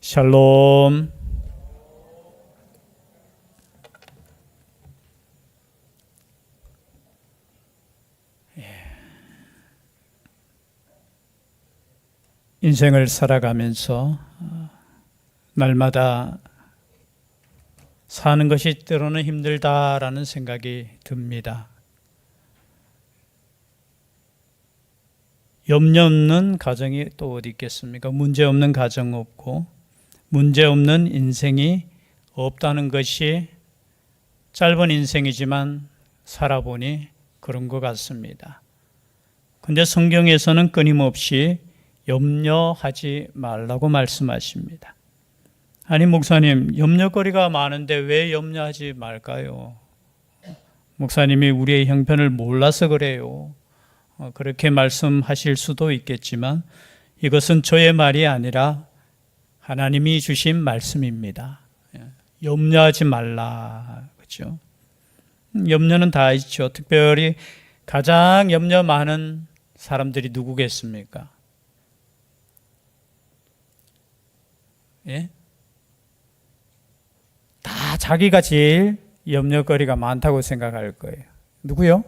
샬롬. 인생을 살아가면서 날마다 사는 것이 때로는 힘들다라는 생각이 듭니다. 염려 없는 가정이 또 어디 있겠습니까? 문제 없는 가정 없고 문제 없는 인생이 없다는 것이 짧은 인생이지만 살아보니 그런 것 같습니다. 근데 성경에서는 끊임없이 염려하지 말라고 말씀하십니다. 아니 목사님, 염려거리가 많은데 왜 염려하지 말까요? 목사님이 우리의 형편을 몰라서 그래요. 그렇게 말씀하실 수도 있겠지만 이것은 저의 말이 아니라 하나님이 주신 말씀입니다. 염려하지 말라. 그렇죠? 염려는 다 있죠. 특별히 가장 염려 많은 사람들이 누구겠습니까? 예? 다 자기가 제일 염려거리가 많다고 생각할 거예요. 누구요?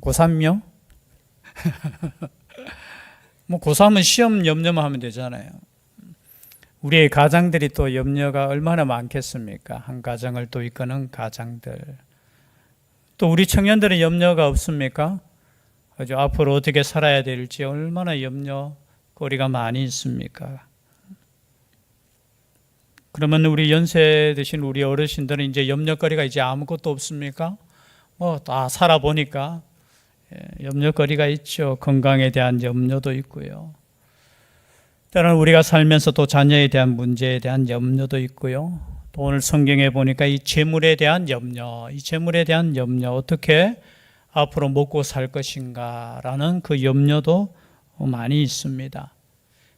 고3요? 뭐 고3은 시험 염려만 하면 되잖아요. 우리의 가장들이 또 염려가 얼마나 많겠습니까? 한 가정을 또 이끄는 가장들. 또 우리 청년들은 염려가 없습니까? 아주 앞으로 어떻게 살아야 될지 얼마나 염려거리가 많이 있습니까? 그러면 우리 연세 드신 우리 어르신들은 이제 염려거리가 이제 아무것도 없습니까? 뭐 다 살아보니까 염려거리가 있죠. 건강에 대한 염려도 있고요. 때로는 우리가 살면서 또 자녀에 대한 문제에 대한 염려도 있고요. 또 오늘 성경에 보니까 이 재물에 대한 염려, 이 재물에 대한 염려, 어떻게 앞으로 먹고 살 것인가라는 그 염려도 많이 있습니다.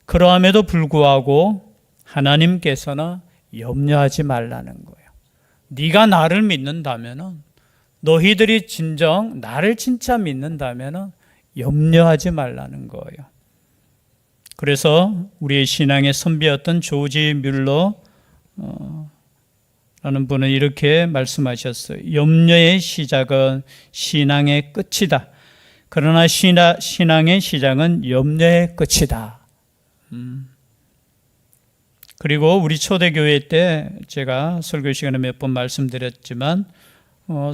그러함에도 불구하고 하나님께서는 염려하지 말라는 거예요. 네가 나를 믿는다면은, 너희들이 진정 나를 진짜 믿는다면은 염려하지 말라는 거예요. 그래서 우리의 신앙의 선배였던 조지 뮬러 라는 분은 이렇게 말씀하셨어요. 염려의 시작은 신앙의 끝이다. 그러나 신앙의 시작은 염려의 끝이다. 그리고 우리 초대교회 때 제가 설교 시간에 몇 번 말씀드렸지만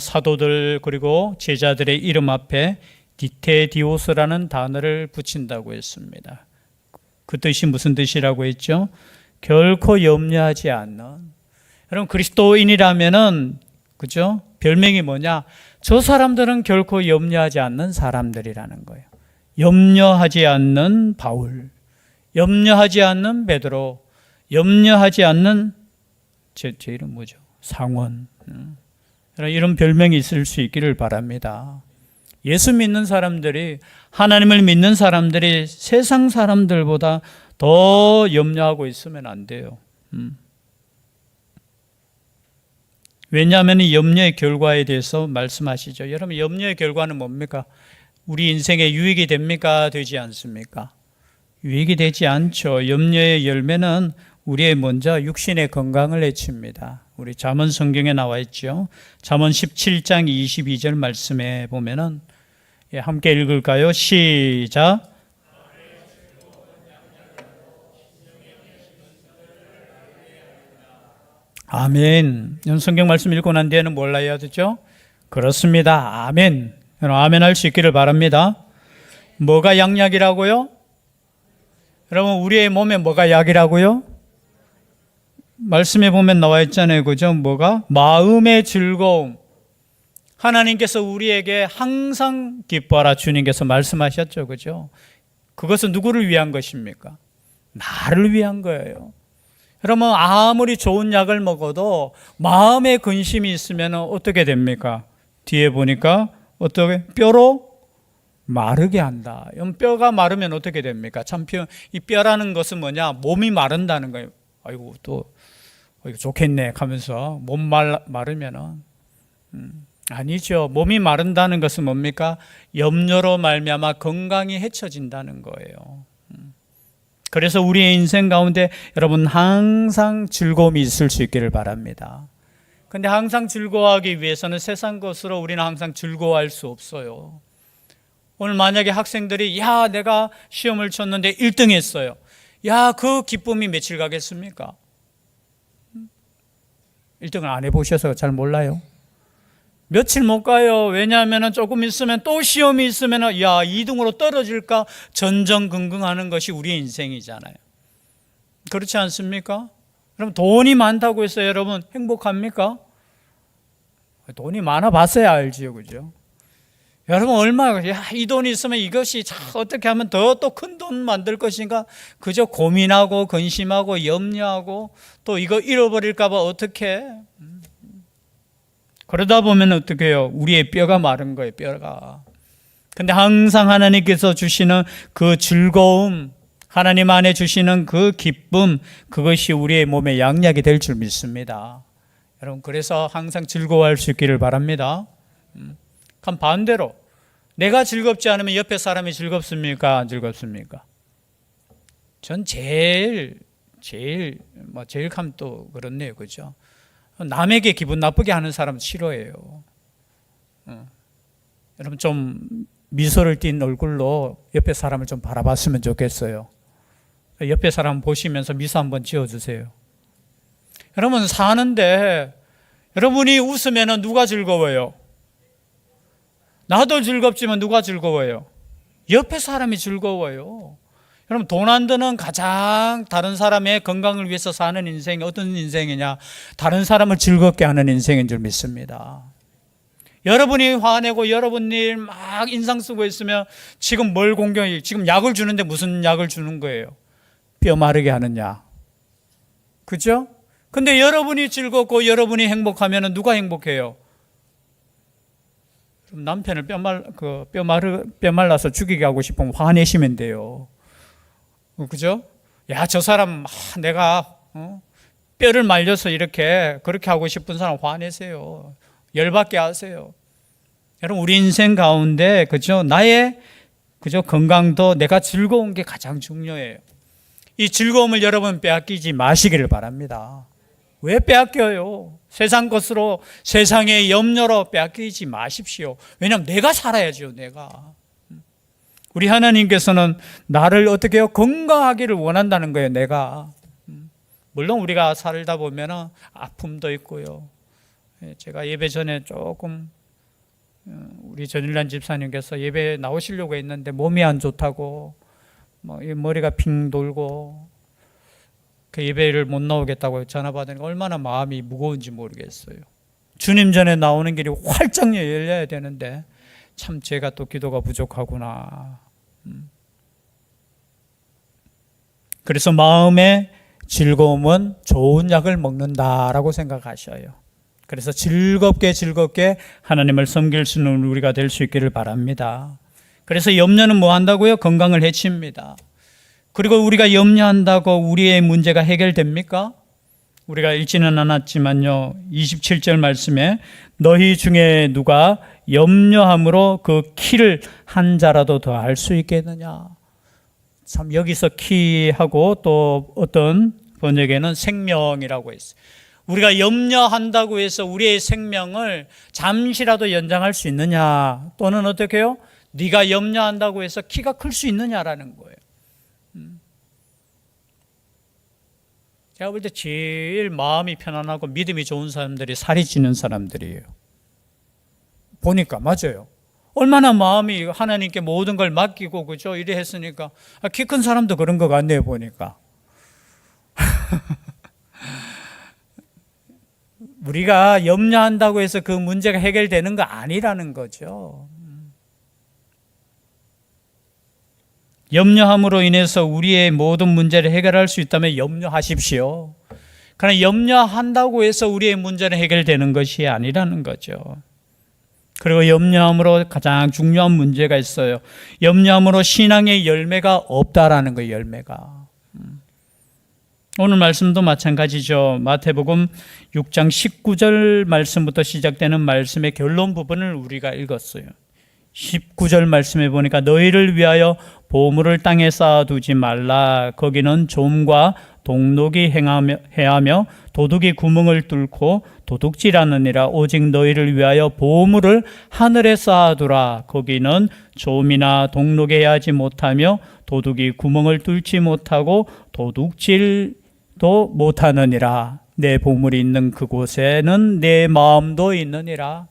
사도들 그리고 제자들의 이름 앞에 디테디오스라는 단어를 붙인다고 했습니다. 그 뜻이 무슨 뜻이라고 했죠? 결코 염려하지 않는. 여러분 그리스도인이라면은 그죠? 별명이 뭐냐? 저 사람들은 결코 염려하지 않는 사람들이라는 거예요. 염려하지 않는 바울, 염려하지 않는 베드로, 염려하지 않는 제 이름 뭐죠? 상원. 이런 별명이 있을 수 있기를 바랍니다. 예수 믿는 사람들이, 하나님을 믿는 사람들이 세상 사람들보다 더 염려하고 있으면 안 돼요. 왜냐하면 이 염려의 결과에 대해서 말씀하시죠. 여러분 염려의 결과는 뭡니까? 우리 인생에 유익이 됩니까? 되지 않습니까? 유익이 되지 않죠. 염려의 열매는 우리의 먼저 육신의 건강을 해칩니다. 우리 잠언 성경에 나와 있죠. 잠언 17장 22절 말씀에 보면은 함께 읽을까요? 시작. 아멘. 성경 말씀 읽고 난 뒤에는 뭘 해야 되죠? 그렇습니다. 아멘. 여러분 아멘 할 수 있기를 바랍니다. 뭐가 양약이라고요? 여러분 우리의 몸에 뭐가 약이라고요? 말씀에 보면 나와 있잖아요. 그죠? 뭐가? 마음의 즐거움. 하나님께서 우리에게 항상 기뻐하라 주님께서 말씀하셨죠. 그죠? 그것은 누구를 위한 것입니까? 나를 위한 거예요. 여러분 아무리 좋은 약을 먹어도 마음에 근심이 있으면 어떻게 됩니까? 뒤에 보니까 어떻게? 뼈로 마르게 한다. 뼈가 마르면 어떻게 됩니까? 참 이 뼈라는 것은 뭐냐? 몸이 마른다는 거예요. 아이고 또 이거 좋겠네 하면서 몸 마르면은 아니죠. 몸이 마른다는 것은 뭡니까? 염려로 말미암아 건강이 해쳐진다는 거예요. 그래서 우리의 인생 가운데 여러분 항상 즐거움이 있을 수 있기를 바랍니다. 근데 항상 즐거워하기 위해서는 세상 것으로 우리는 항상 즐거워할 수 없어요. 오늘 만약에 학생들이 야 내가 시험을 쳤는데 1등 했어요. 야 그 기쁨이 며칠 가겠습니까? 1등을 안 해보셔서 잘 몰라요. 며칠 못 가요. 왜냐하면 조금 있으면 또 시험이 있으면 야 2등으로 떨어질까 전전긍긍하는 것이 우리의 인생이잖아요. 그렇지 않습니까? 그럼 돈이 많다고 해서 여러분 행복합니까? 돈이 많아 봤어야 알지요, 그죠? 여러분 얼마나 이 돈이 있으면 이것이 어떻게 하면 더 또 큰 돈 만들 것인가 그저 고민하고 근심하고 염려하고 또 이거 잃어버릴까 봐 어떻게 그러다 보면 어떻게 해요? 우리의 뼈가 마른 거예요, 뼈가. 근데 항상 하나님께서 주시는 그 즐거움, 하나님 안에 주시는 그 기쁨, 그것이 우리의 몸에 양약이 될 줄 믿습니다. 여러분 그래서 항상 즐거워할 수 있기를 바랍니다. 그럼 반대로 내가 즐겁지 않으면 옆에 사람이 즐겁습니까? 안 즐겁습니까? 전 제일 하면 또 그렇네요, 그죠? 남에게 기분 나쁘게 하는 사람 싫어해요. 여러분 좀 미소를 띤 얼굴로 옆에 사람을 좀 바라봤으면 좋겠어요. 옆에 사람 보시면서 미소 한번 지어주세요. 여러분 사는데 여러분이 웃으면 누가 즐거워요? 나도 즐겁지만 누가 즐거워요? 옆에 사람이 즐거워요. 여러분 돈 안 드는 가장 다른 사람의 건강을 위해서 사는 인생이 어떤 인생이냐? 다른 사람을 즐겁게 하는 인생인 줄 믿습니다. 여러분이 화내고 여러분이 막 인상 쓰고 있으면 지금 뭘 공경해? 지금 약을 주는데 무슨 약을 주는 거예요? 뼈 마르게 하는 약. 그죠? 근데 여러분이 즐겁고 여러분이 행복하면 누가 행복해요? 남편을 뼈 말라서 죽이게 하고 싶으면 화내시면 돼요. 그죠? 야, 저 사람 내가 뼈를 말려서 그렇게 하고 싶은 사람 화내세요. 열받게 하세요. 여러분 우리 인생 가운데 그죠? 나의 건강도 내가 즐거운 게 가장 중요해요. 이 즐거움을 여러분 빼앗기지 마시기를 바랍니다. 왜 빼앗겨요? 세상 것으로 세상의 염려로 빼앗기지 마십시오. 왜냐하면 내가 살아야죠, 내가. 우리 하나님께서는 나를 어떻게 해요? 건강하기를 원한다는 거예요, 내가. 물론 우리가 살다 보면 아픔도 있고요. 제가 예배 전에 조금 우리 전일란 집사님께서 예배 나오시려고 했는데 몸이 안 좋다고 머리가 핑 돌고 그 예배를 못 나오겠다고 전화 받으니까 얼마나 마음이 무거운지 모르겠어요. 주님 전에 나오는 길이 활짝 열려야 되는데 참 제가 또 기도가 부족하구나. 그래서 마음의 즐거움은 좋은 약을 먹는다라고 생각하셔요. 그래서 즐겁게 하나님을 섬길 수 있는 우리가 될 수 있기를 바랍니다. 그래서 염려는 뭐 한다고요? 건강을 해칩니다. 그리고 우리가 염려한다고 우리의 문제가 해결됩니까? 우리가 읽지는 않았지만요. 27절 말씀에 너희 중에 누가 염려함으로 그 키를 한 자라도 더 할 수 있겠느냐. 참 여기서 키하고 또 어떤 번역에는 생명이라고 했어요. 우리가 염려한다고 해서 우리의 생명을 잠시라도 연장할 수 있느냐, 또는 어떻게 해요? 네가 염려한다고 해서 키가 클 수 있느냐라는 거예요. 제가 볼 때 제일 마음이 편안하고 믿음이 좋은 사람들이 살이 찌는 사람들이에요. 보니까 맞아요. 얼마나 마음이 하나님께 모든 걸 맡기고 그죠? 이래 했으니까 키 큰 사람도 그런 것 같네요, 보니까. 우리가 염려한다고 해서 그 문제가 해결되는 거 아니라는 거죠. 염려함으로 인해서 우리의 모든 문제를 해결할 수 있다면 염려하십시오. 그러나 염려한다고 해서 우리의 문제는 해결되는 것이 아니라는 거죠. 그리고 염려함으로 가장 중요한 문제가 있어요. 염려함으로 신앙의 열매가 없다라는 거예요, 열매가. 오늘 말씀도 마찬가지죠. 마태복음 6장 19절 말씀부터 시작되는 말씀의 결론 부분을 우리가 읽었어요. 19절 말씀에 보니까 너희를 위하여 보물을 땅에 쌓아두지 말라. 거기는 좀과 동록이 해하며 도둑이 구멍을 뚫고 도둑질하느니라. 오직 너희를 위하여 보물을 하늘에 쌓아두라. 거기는 좀이나 동록이 해하지 못하며 도둑이 구멍을 뚫지 못하고 도둑질도 못하느니라. 내 보물이 있는 그곳에는 내 마음도 있느니라.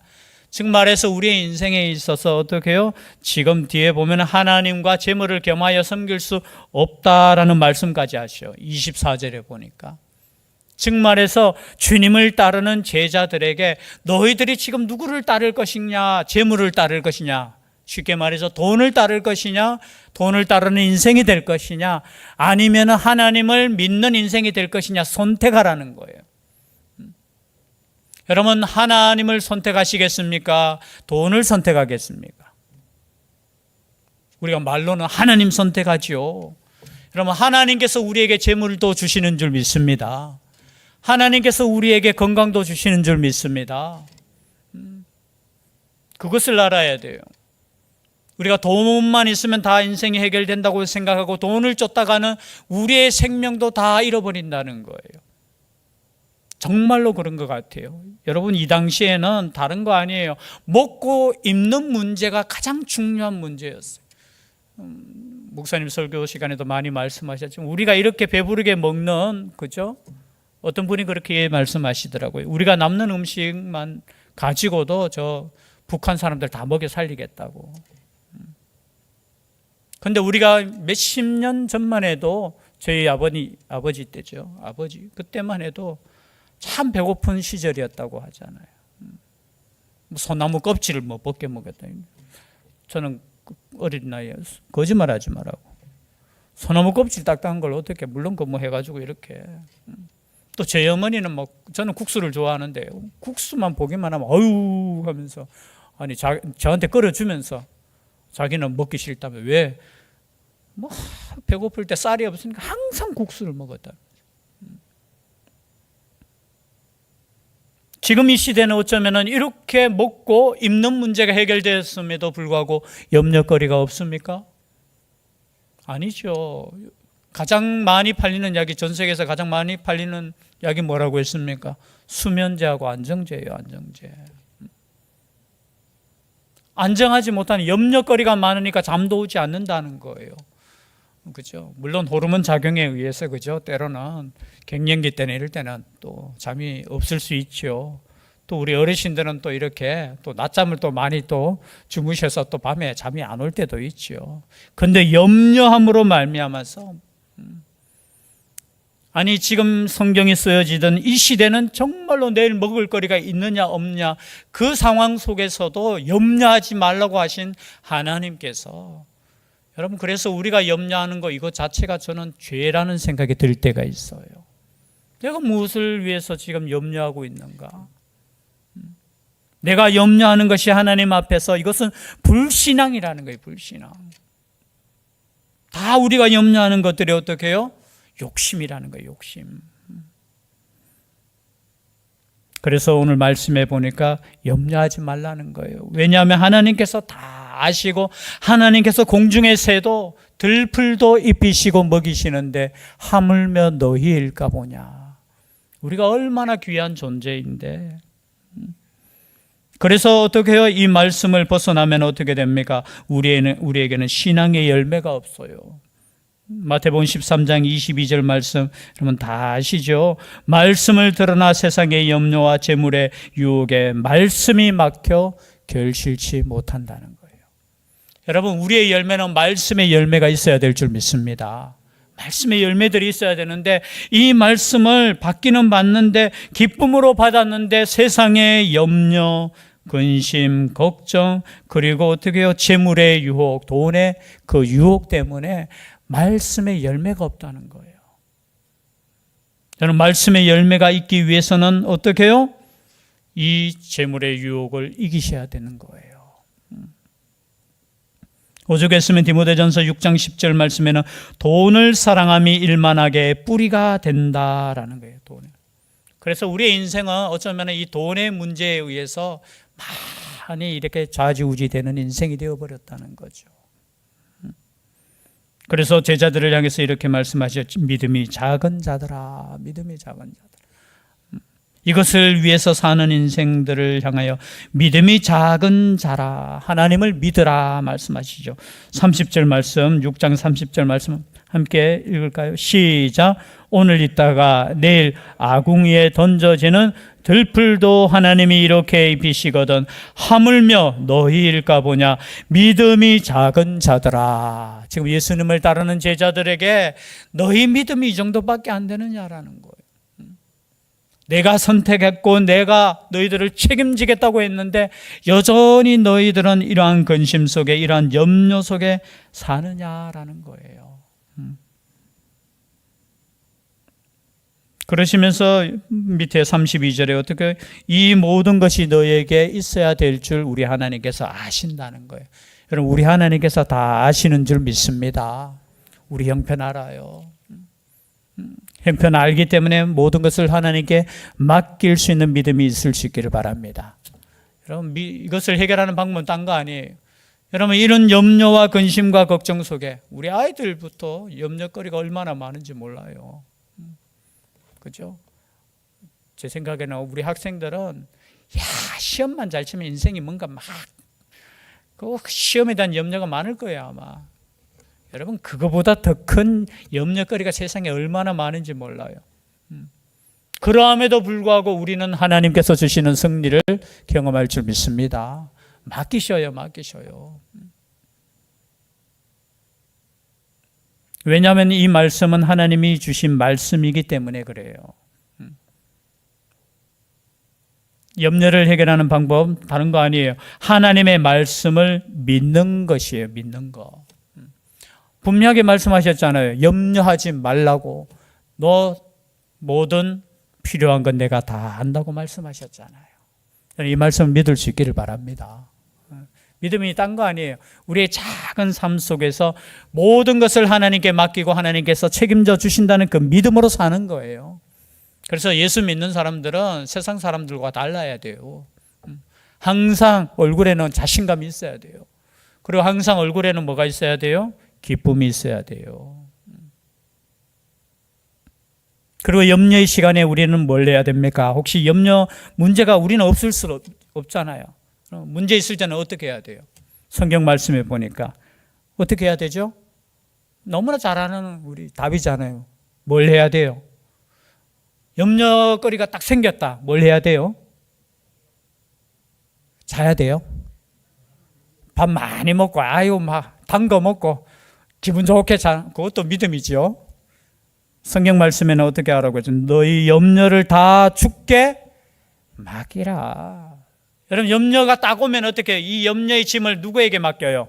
즉 말해서 우리의 인생에 있어서 어떻게 해요? 지금 뒤에 보면 하나님과 재물을 겸하여 섬길 수 없다라는 말씀까지 하셔. 24절에 보니까. 즉 말해서 주님을 따르는 제자들에게 너희들이 지금 누구를 따를 것이냐? 재물을 따를 것이냐? 쉽게 말해서 돈을 따를 것이냐? 돈을 따르는 인생이 될 것이냐? 아니면 하나님을 믿는 인생이 될 것이냐? 선택하라는 거예요. 여러분, 하나님을 선택하시겠습니까? 돈을 선택하겠습니까? 우리가 말로는 하나님 선택하지요. 여러분, 하나님께서 우리에게 재물도 주시는 줄 믿습니다. 하나님께서 우리에게 건강도 주시는 줄 믿습니다. 그것을 알아야 돼요. 우리가 돈만 있으면 다 인생이 해결된다고 생각하고 돈을 쫓다가는 우리의 생명도 다 잃어버린다는 거예요. 정말로 그런 것 같아요. 여러분, 이 당시에는 다른 거 아니에요. 먹고 입는 문제가 가장 중요한 문제였어요. 목사님 설교 시간에도 많이 말씀하셨지만 우리가 이렇게 배부르게 먹는, 그죠? 어떤 분이 그렇게 말씀하시더라고요. 우리가 남는 음식만 가지고도 저 북한 사람들 다 먹여 살리겠다고. 근데 우리가 몇십 년 전만 해도 저희 아버지 때죠. 아버지 그때만 해도 참 배고픈 시절이었다고 하잖아요. 소나무 껍질을 벗겨 먹었다. 저는 어린 나이에 거짓말하지 말라고. 소나무 껍질 딱딱한 걸 어떻게 물론 그 뭐 해가지고 이렇게. 또 제 어머니는 저는 국수를 좋아하는데 국수만 보기만 하면 어유 하면서 아니 저한테 끓여주면서 자기는 먹기 싫다며. 왜? 배고플 때 쌀이 없으니까 항상 국수를 먹었다. 지금 이 시대는 어쩌면 이렇게 먹고 입는 문제가 해결되었음에도 불구하고 염려거리가 없습니까? 아니죠. 가장 많이 팔리는 약이, 전 세계에서 가장 많이 팔리는 약이 뭐라고 했습니까? 수면제하고 안정제예요. 안정제. 안정하지 못하는 염려거리가 많으니까 잠도 오지 않는다는 거예요. 그죠? 물론 호르몬 작용에 의해서, 그죠? 때로는 갱년기 때는 이럴 때는 또 잠이 없을 수 있죠. 또 우리 어르신들은 또 이렇게 또 낮잠을 또 많이 또 주무셔서 또 밤에 잠이 안 올 때도 있죠. 근데 염려함으로 말미암아서 아니 지금 성경이 쓰여지던 이 시대는 정말로 내일 먹을 거리가 있느냐 없느냐 그 상황 속에서도 염려하지 말라고 하신 하나님께서, 여러분, 그래서 우리가 염려하는 거 이것 자체가 저는 죄라는 생각이 들 때가 있어요. 내가 무엇을 위해서 지금 염려하고 있는가? 내가 염려하는 것이 하나님 앞에서 이것은 불신앙이라는 거예요. 불신앙. 다 우리가 염려하는 것들이 어떻게 해요? 욕심이라는 거예요. 욕심. 그래서 오늘 말씀해 보니까 염려하지 말라는 거예요. 왜냐하면 하나님께서 다 아시고 하나님께서 공중의 새도 들풀도 입히시고 먹이시는데 하물며 너희일까 보냐. 우리가 얼마나 귀한 존재인데. 그래서 어떻게 해요? 이 말씀을 벗어나면 어떻게 됩니까? 우리에게는 신앙의 열매가 없어요. 마태복음 13장 22절 말씀 여러분 다 아시죠? 말씀을 들으나 세상의 염려와 재물의 유혹에 말씀이 막혀 결실치 못한다는 거예요. 여러분, 우리의 열매는 말씀의 열매가 있어야 될 줄 믿습니다. 말씀의 열매들이 있어야 되는데 이 말씀을 받기는 받는데 기쁨으로 받았는데 세상의 염려, 근심, 걱정, 그리고 어떻게 해요? 재물의 유혹, 돈의 그 유혹 때문에 말씀의 열매가 없다는 거예요. 저는 말씀의 열매가 있기 위해서는 어떻게 해요? 이 재물의 유혹을 이기셔야 되는 거예요. 오죽했으면 디모데전서 6장 10절 말씀에는 돈을 사랑함이 일만하게 뿌리가 된다라는 거예요. 돈을. 그래서 우리의 인생은 어쩌면 이 돈의 문제에 의해서 많이 이렇게 좌지우지되는 인생이 되어버렸다는 거죠. 그래서 제자들을 향해서 이렇게 말씀하셨죠. 믿음이 작은 자들아, 믿음이 작은 자들아. 이것을 위해서 사는 인생들을 향하여 믿음이 작은 자라, 하나님을 믿으라 말씀하시죠. 30절 말씀, 6장 30절 말씀 함께 읽을까요? 시작. 오늘 있다가 내일 아궁이에 던져지는 들풀도 하나님이 이렇게 입히시거든 하물며 너희일까 보냐. 믿음이 작은 자들아. 지금 예수님을 따르는 제자들에게 너희 믿음이 이 정도밖에 안 되느냐라는 거예요. 내가 선택했고 내가 너희들을 책임지겠다고 했는데 여전히 너희들은 이러한 근심 속에, 이러한 염려 속에 사느냐라는 거예요. 그러시면서 밑에 32절에 어떻게 이 모든 것이 너에게 있어야 될 줄 우리 하나님께서 아신다는 거예요. 여러분, 우리 하나님께서 다 아시는 줄 믿습니다. 우리 형편 알아요. 형편 알기 때문에 모든 것을 하나님께 맡길 수 있는 믿음이 있을 수 있기를 바랍니다. 여러분, 이것을 해결하는 방법은 딴 거 아니에요. 여러분, 이런 염려와 근심과 걱정 속에 우리 아이들부터 염려거리가 얼마나 많은지 몰라요. 그죠? 제 생각에는 우리 학생들은 시험만 잘 치면 인생이 뭔가 그 시험에 대한 염려가 많을 거예요, 아마. 여러분, 그거보다 더 큰 염려거리가 세상에 얼마나 많은지 몰라요. 그러함에도 불구하고 우리는 하나님께서 주시는 승리를 경험할 줄 믿습니다. 맡기셔요. 왜냐하면 이 말씀은 하나님이 주신 말씀이기 때문에 그래요. 염려를 해결하는 방법 다른 거 아니에요. 하나님의 말씀을 믿는 것이에요. 믿는 거. 분명하게 말씀하셨잖아요. 염려하지 말라고. 너 모든 필요한 건 내가 다 안다고 말씀하셨잖아요. 이 말씀 믿을 수 있기를 바랍니다. 믿음이 딴 거 아니에요. 우리의 작은 삶 속에서 모든 것을 하나님께 맡기고 하나님께서 책임져 주신다는 그 믿음으로 사는 거예요. 그래서 예수 믿는 사람들은 세상 사람들과 달라야 돼요. 항상 얼굴에는 자신감이 있어야 돼요. 그리고 항상 얼굴에는 뭐가 있어야 돼요? 기쁨이 있어야 돼요. 그리고 염려의 시간에 우리는 뭘 해야 됩니까? 혹시 염려 문제가 우리는 없을 수 없잖아요. 문제 있을 때는 어떻게 해야 돼요? 성경 말씀에 보니까 어떻게 해야 되죠? 너무나 잘 아는 우리 답이잖아요. 뭘 해야 돼요? 염려거리가 딱 생겼다. 뭘 해야 돼요? 자야 돼요? 밥 많이 먹고 단 거 먹고 기분 좋게 자, 그것도 믿음이죠. 성경 말씀에는 어떻게 하라고 했죠? 너희 염려를 다 주께 맡기라. 여러분, 염려가 딱 오면 어떻게 해요? 이 염려의 짐을 누구에게 맡겨요?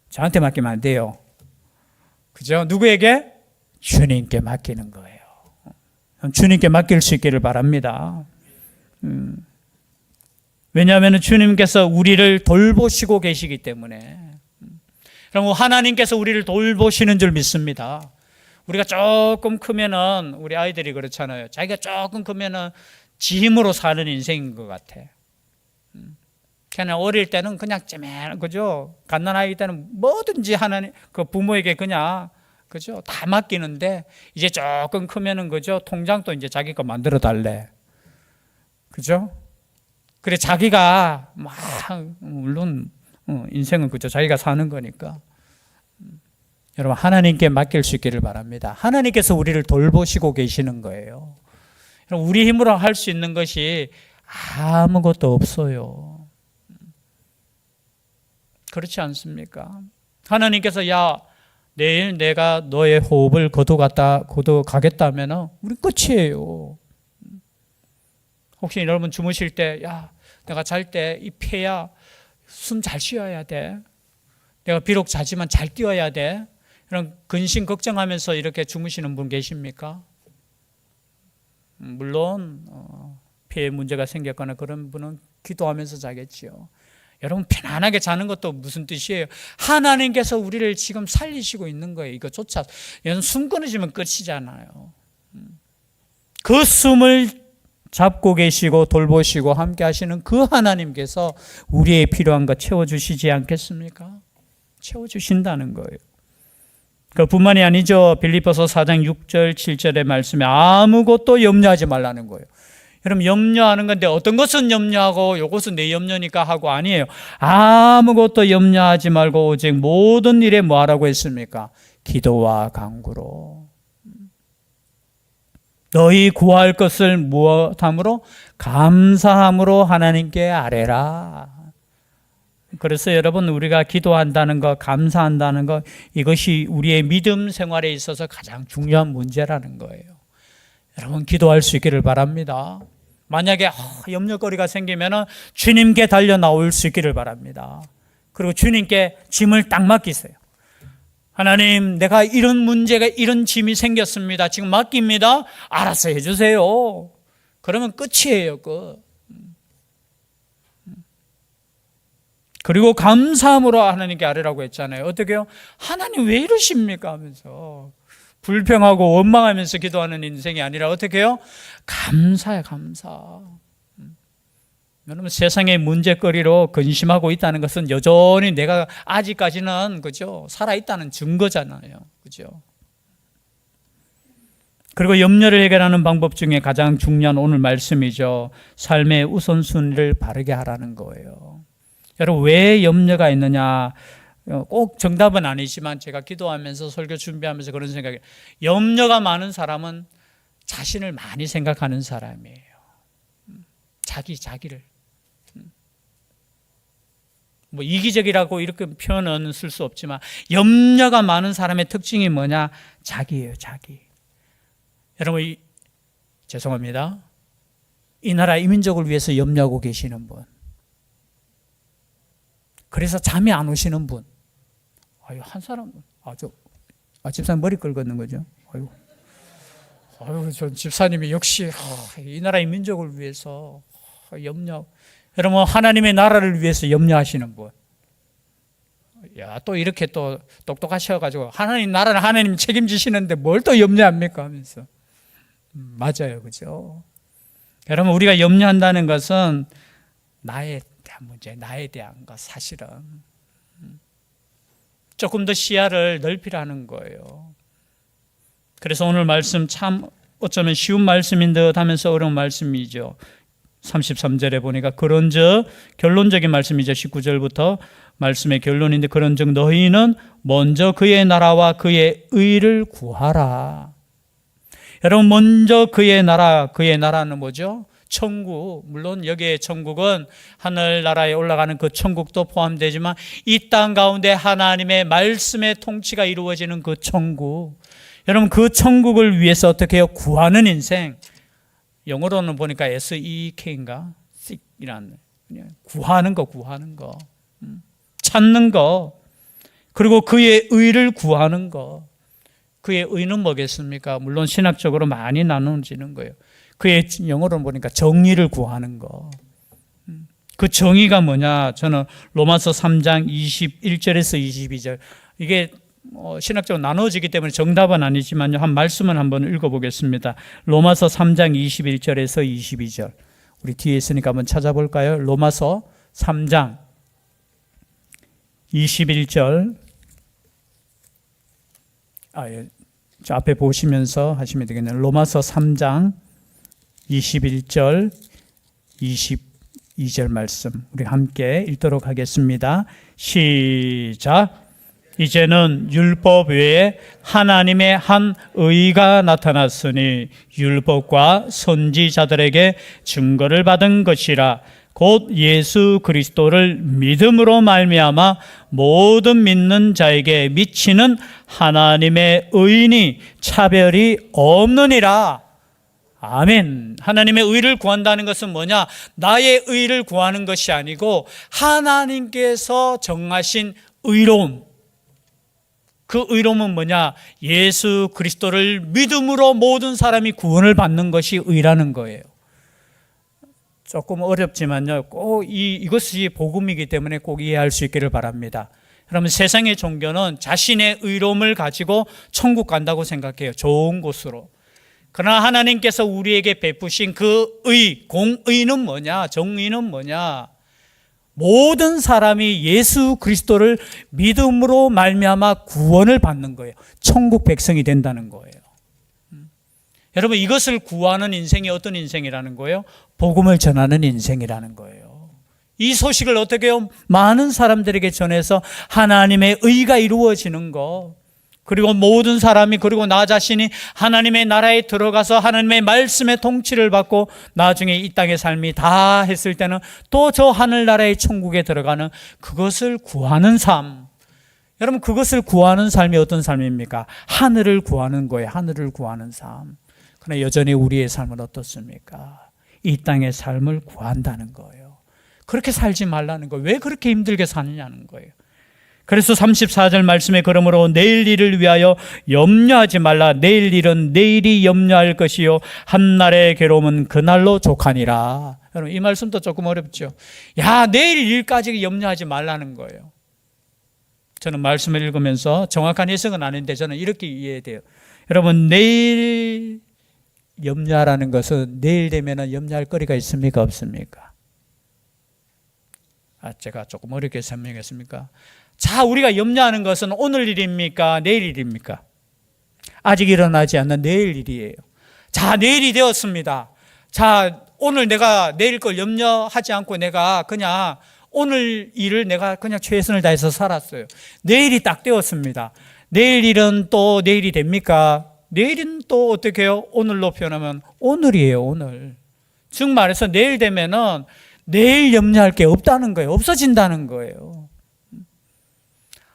저한테 맡기면 안 돼요. 그죠? 누구에게? 주님께 맡기는 거예요. 주님께 맡길 수 있기를 바랍니다. 왜냐하면 주님께서 우리를 돌보시고 계시기 때문에. 그럼 하나님께서 우리를 돌보시는 줄 믿습니다. 우리가 조금 크면은 우리 아이들이 그렇잖아요. 자기가 조금 크면은 지 힘으로 사는 인생인 것 같아. 그냥 어릴 때는 그냥 그죠? 갓난아기 때는 뭐든지 하나님 그 부모에게 그냥 그죠? 다 맡기는데 이제 조금 크면은 그죠? 통장도 이제 자기 거 만들어 달래. 그죠? 그래 자기가 막 물론 인생은 그죠? 자기가 사는 거니까. 여러분, 하나님께 맡길 수 있기를 바랍니다. 하나님께서 우리를 돌보시고 계시는 거예요. 우리 힘으로 할 수 있는 것이 아무것도 없어요. 그렇지 않습니까? 하나님께서 야 내일 내가 너의 호흡을 거둬가겠다면 우리 끝이에요. 혹시 여러분 주무실 때 야 내가 잘 때 이 폐야 숨 잘 쉬어야 돼. 내가 비록 자지만 잘 뛰어야 돼. 이런 근심 걱정하면서 이렇게 주무시는 분 계십니까? 물론 폐에 문제가 생겼거나 그런 분은 기도하면서 자겠지요. 여러분 편안하게 자는 것도 무슨 뜻이에요? 하나님께서 우리를 지금 살리시고 있는 거예요. 이거조차 숨 끊어지면 끝이잖아요. 그 숨을 잡고 계시고 돌보시고 함께 하시는 그 하나님께서 우리의 필요한 것 채워주시지 않겠습니까? 채워주신다는 거예요. 그뿐만이 아니죠. 빌립보서 4장 6절 7절의 말씀에 아무것도 염려하지 말라는 거예요. 여러분, 염려하는 건데 어떤 것은 염려하고 이것은 내 염려니까 하고 아니에요. 아무것도 염려하지 말고 오직 모든 일에 뭐 하라고 했습니까? 기도와 간구로. 너희 구할 것을 무엇함으로? 감사함으로 하나님께 아뢰라. 그래서 여러분, 우리가 기도한다는 것, 감사한다는 것, 이것이 우리의 믿음 생활에 있어서 가장 중요한 문제라는 거예요. 여러분, 기도할 수 있기를 바랍니다. 만약에 염려거리가 생기면 주님께 달려 나올 수 있기를 바랍니다. 그리고 주님께 짐을 딱 맡기세요. 하나님, 내가 이런 문제가, 이런 짐이 생겼습니다. 지금 맡깁니다. 알아서 해주세요. 그러면 끝이에요, 끝. 그리고 감사함으로 하나님께 아뢰라고 했잖아요. 어떻게요? 하나님 왜 이러십니까? 하면서 불평하고 원망하면서 기도하는 인생이 아니라 어떻게 해요? 감사해, 감사. 여러분, 세상의 문제거리로 근심하고 있다는 것은 여전히 내가 아직까지는, 그죠? 살아있다는 증거잖아요. 그죠? 그리고 염려를 해결하는 방법 중에 가장 중요한 오늘 말씀이죠. 삶의 우선순위를 바르게 하라는 거예요. 여러분, 왜 염려가 있느냐? 꼭 정답은 아니지만 제가 기도하면서 설교 준비하면서 그런 생각이, 염려가 많은 사람은 자신을 많이 생각하는 사람이에요. 자기를. 뭐 이기적이라고 이렇게 표현은 쓸 수 없지만 염려가 많은 사람의 특징이 뭐냐? 자기예요, 자기. 여러분, 죄송합니다. 이 나라 이민족을 위해서 염려하고 계시는 분, 그래서 잠이 안 오시는 분, 한 사람, 집사님 머리 긁었는 거죠? 저 집사님이 역시 이 나라 이민족을 위해서 염려. 여러분, 하나님의 나라를 위해서 염려하시는 분. 또 이렇게 또 똑똑하셔가지고 하나님 나라는 하나님 책임지시는데 뭘 또 염려합니까? 하면서. 맞아요, 그죠? 여러분, 우리가 염려한다는 것은 나에 대한 문제, 나에 대한 것, 사실은 조금 더 시야를 넓히라는 거예요. 그래서 오늘 말씀 참 어쩌면 쉬운 말씀인 듯 하면서 어려운 말씀이죠. 33절에 보니까 그런즉, 결론적인 말씀이죠. 19절부터 말씀의 결론인데, 그런즉 너희는 먼저 그의 나라와 그의 의를 구하라. 여러분, 먼저 그의 나라, 그의 나라는 뭐죠? 천국. 물론 여기에 천국은 하늘나라에 올라가는 그 천국도 포함되지만 이 땅 가운데 하나님의 말씀의 통치가 이루어지는 그 천국. 여러분, 그 천국을 위해서 어떻게 해요? 구하는 인생. 영어로는 보니까 SEK인가? seek이라는, 구하는 거, 찾는 거. 그리고 그의 의를 구하는 거. 그의 의는 뭐겠습니까? 물론 신학적으로 많이 나눠지는 거예요. 그의 영어로는 보니까 정의를 구하는 거. 그 정의가 뭐냐? 저는 로마서 3장 21절에서 22절. 이게 신학적으로 나눠지기 때문에 정답은 아니지만요. 한 말씀은 한번 읽어보겠습니다. 로마서 3장 21절에서 22절. 우리 뒤에 있으니까 한번 찾아볼까요? 로마서 3장 21절. 저 앞에 보시면서 하시면 되겠네요. 로마서 3장 21절, 22절 말씀 우리 함께 읽도록 하겠습니다. 시작. 이제는 율법 외에 하나님의 한 의가 나타났으니 율법과 선지자들에게 증거를 받은 것이라. 곧 예수 그리스도를 믿음으로 말미암아 모든 믿는 자에게 미치는 하나님의 의인이 차별이 없느니라. 아멘. 하나님의 의를 구한다는 것은 뭐냐? 나의 의를 구하는 것이 아니고 하나님께서 정하신 의로움. 그 의로움은 뭐냐? 예수 그리스도를 믿음으로 모든 사람이 구원을 받는 것이 의라는 거예요. 조금 어렵지만요, 꼭 이것이 복음이기 때문에 꼭 이해할 수 있기를 바랍니다. 여러분, 세상의 종교는 자신의 의로움을 가지고 천국 간다고 생각해요. 좋은 곳으로. 그러나 하나님께서 우리에게 베푸신 그 의, 공의는 뭐냐? 정의는 뭐냐? 모든 사람이 예수 그리스도를 믿음으로 말미암아 구원을 받는 거예요. 천국 백성이 된다는 거예요. 여러분, 이것을 구하는 인생이 어떤 인생이라는 거예요? 복음을 전하는 인생이라는 거예요. 이 소식을 어떻게 해요? 많은 사람들에게 전해서 하나님의 의가 이루어지는 거, 그리고 모든 사람이, 그리고 나 자신이 하나님의 나라에 들어가서 하나님의 말씀의 통치를 받고 나중에 이 땅의 삶이 다 했을 때는 또 저 하늘나라의 천국에 들어가는 그것을 구하는 삶. 여러분, 그것을 구하는 삶이 어떤 삶입니까? 하늘을 구하는 거예요. 하늘을 구하는 삶. 그러나 여전히 우리의 삶은 어떻습니까? 이 땅의 삶을 구한다는 거예요. 그렇게 살지 말라는 거예요. 왜 그렇게 힘들게 사느냐는 거예요. 그래서 34절 말씀에 그러므로 내일 일을 위하여 염려하지 말라. 내일 일은 내일이 염려할 것이요 한날의 괴로움은 그날로 족하니라. 여러분, 이 말씀도 조금 어렵죠. 야, 내일 일까지 염려하지 말라는 거예요. 저는 말씀을 읽으면서 정확한 해석은 아닌데 저는 이렇게 이해돼요. 여러분, 내일 염려하라는 것은 내일 되면 염려할 거리가 있습니까? 없습니까? 제가 조금 어렵게 설명했습니까? 자, 우리가 염려하는 것은 오늘 일입니까? 내일 일입니까? 아직 일어나지 않는 내일 일이에요. 자, 내일이 되었습니다. 자, 오늘 내가 내일 걸 염려하지 않고 내가 그냥 오늘 일을 내가 그냥 최선을 다해서 살았어요. 내일이 딱 되었습니다. 내일 일은 또 내일이 됩니까? 내일은 또 어떻게 해요? 오늘로 표현하면 오늘이에요, 오늘. 즉 말해서 내일 되면은 내일 염려할 게 없다는 거예요. 없어진다는 거예요.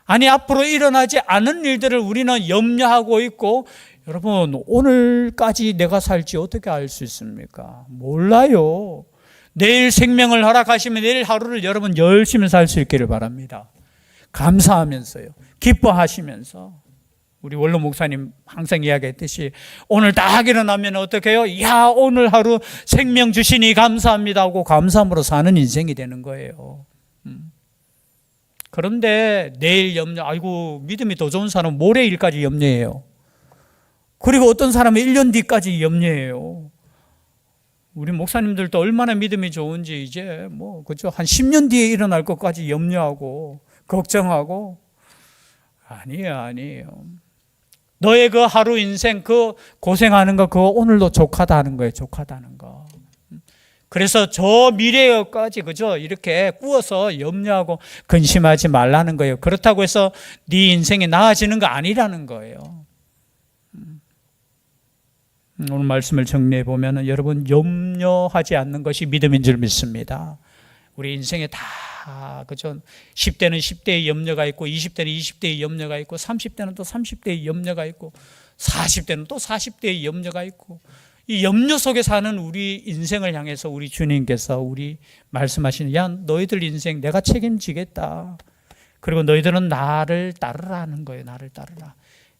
아니, 앞으로 일어나지 않은 일들을 우리는 염려하고 있고, 여러분, 오늘까지 내가 살지 어떻게 알 수 있습니까? 몰라요. 내일 생명을 허락하시면 내일 하루를 여러분 열심히 살 수 있기를 바랍니다. 감사하면서요. 기뻐하시면서. 우리 원로 목사님 항상 이야기했듯이 오늘 딱 일어나면 어떻게 해요? 야, 오늘 하루 생명 주시니 감사합니다 하고 감사함으로 사는 인생이 되는 거예요. 그런데 내일 염려, 아이고, 믿음이 더 좋은 사람은 모레 일까지 염려해요. 그리고 어떤 사람은 1년 뒤까지 염려해요. 우리 목사님들도 얼마나 믿음이 좋은지 이제 그죠? 한 10년 뒤에 일어날 것까지 염려하고 걱정하고. 아니에요. 너의 그 하루 인생, 그 고생하는 거, 그거 오늘도 족하다는 거예요. 족하다는 거. 그래서 저 미래까지, 그죠? 이렇게 꾸어서 염려하고 근심하지 말라는 거예요. 그렇다고 해서 네 인생이 나아지는 거 아니라는 거예요. 오늘 말씀을 정리해 보면 여러분, 염려하지 않는 것이 믿음인 줄 믿습니다. 우리 인생에 다, 그죠? 10대는 10대의 염려가 있고, 20대는 20대의 염려가 있고, 30대는 또 30대의 염려가 있고, 40대는 또 40대의 염려가 있고, 이 염려 속에 사는 우리 인생을 향해서 우리 주님께서 우리 말씀하시는, 야, 너희들 인생 내가 책임지겠다. 그리고 너희들은 나를 따르라는 거예요. 나를 따르라.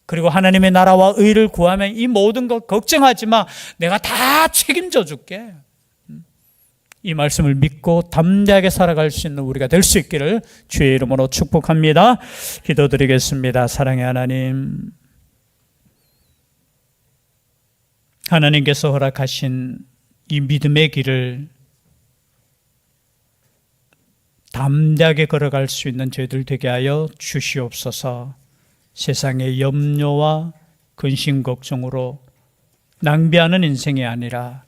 그리고 하나님의 나라와 의를 구하면 이 모든 것 걱정하지 마. 내가 다 책임져 줄게. 이 말씀을 믿고 담대하게 살아갈 수 있는 우리가 될 수 있기를 주의 이름으로 축복합니다. 기도드리겠습니다. 사랑의 하나님, 하나님께서 허락하신 이 믿음의 길을 담대하게 걸어갈 수 있는 저희들 되게 하여 주시옵소서. 세상의 염려와 근심 걱정으로 낭비하는 인생이 아니라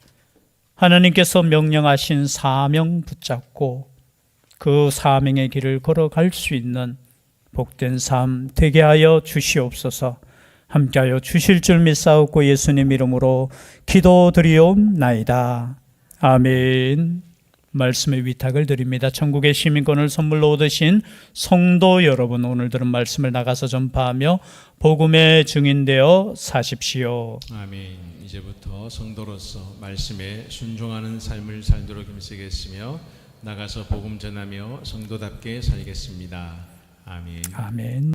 하나님께서 명령하신 사명 붙잡고 그 사명의 길을 걸어갈 수 있는 복된 삶 되게 하여 주시옵소서. 함께하여 주실 줄 믿사옵고 예수님 이름으로 기도드리옵나이다. 아멘. 말씀의 위탁을 드립니다. 천국의 시민권을 선물로 얻으신 성도 여러분, 오늘 들은 말씀을 나가서 전파하며 복음의 증인되어 사십시오. 아멘. 이제부터 성도로서 말씀에 순종하는 삶을 살도록 힘쓰겠으며 나가서 복음 전하며 성도답게 살겠습니다. 아멘. 아멘.